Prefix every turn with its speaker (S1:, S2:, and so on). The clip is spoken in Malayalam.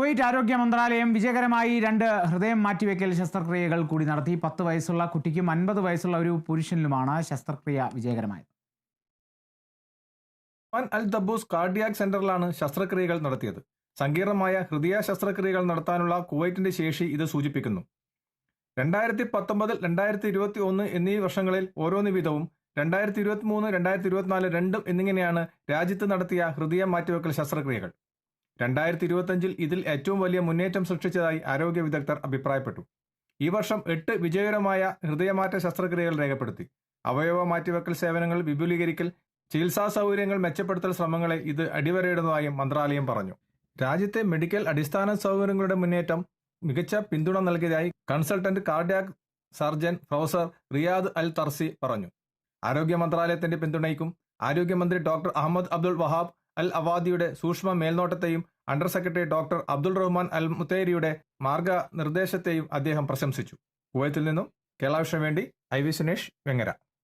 S1: കുവൈറ്റ് ആരോഗ്യ മന്ത്രാലയം വിജയകരമായി 2 ഹൃദയം മാറ്റിവെക്കൽ ശസ്ത്രക്രിയകൾ കൂടി നടത്തി. 10 വയസ്സുള്ള കുട്ടിക്കും 50 വയസ്സുള്ള ഒരു പുരുഷനിലുമാണ് ശസ്ത്രക്രിയ വിജയകരമായത്.
S2: അൽ ദബൂസ് കാർഡിയാക് സെന്ററിലാണ് ശസ്ത്രക്രിയകൾ നടത്തിയത്. സങ്കീർണമായ ഹൃദയ ശസ്ത്രക്രിയകൾ നടത്താനുള്ള കുവൈറ്റിന്റെ ശേഷി ഇത് സൂചിപ്പിക്കുന്നു. 2019, 2021 എന്നീ വർഷങ്ങളിൽ ഓരോന്ന് വീതവും 2023, 2024 രണ്ടും എന്നിങ്ങനെയാണ് രാജ്യത്ത് നടത്തിയ ഹൃദയ മാറ്റിവെക്കൽ ശസ്ത്രക്രിയകൾ. 2025 ഇതിൽ ഏറ്റവും വലിയ മുന്നേറ്റം സൃഷ്ടിച്ചതായി ആരോഗ്യ വിദഗ്ധർ അഭിപ്രായപ്പെട്ടു. ഈ വർഷം 8 വിജയകരമായ ഹൃദയമാറ്റ ശസ്ത്രക്രിയകൾ രേഖപ്പെടുത്തി. അവയവ മാറ്റിവെക്കൽ സേവനങ്ങൾ വിപുലീകരിക്കൽ, ചികിത്സാ സൗകര്യങ്ങൾ മെച്ചപ്പെടുത്തൽ ശ്രമങ്ങളെ ഇത് അടിവരയിടുന്നതായും മന്ത്രാലയം പറഞ്ഞു. രാജ്യത്തെ മെഡിക്കൽ അടിസ്ഥാന സൗകര്യങ്ങളുടെ മുന്നേറ്റം മികച്ച പിന്തുണ നൽകിയതായി consultant cardiac surgeon professor Riyad Al Tarsi പറഞ്ഞു. ആരോഗ്യ മന്ത്രാലയത്തിന്റെ പിന്തുണയ്ക്കും ആരോഗ്യമന്ത്രി doctor Ahmed Abdul Wahab Al അവാദിയുടെ സൂക്ഷ്മ മേൽനോട്ടത്തെയും under secretary doctor Abdul Rahman Al മുത്തേരിയുടെ മാർഗനിർദ്ദേശത്തെയും അദ്ദേഹം പ്രശംസിച്ചു. കുവൈത്തിൽ നിന്നും കേരള വിഷന് വേണ്ടി IV സുനേഷ്, വെങ്ങര.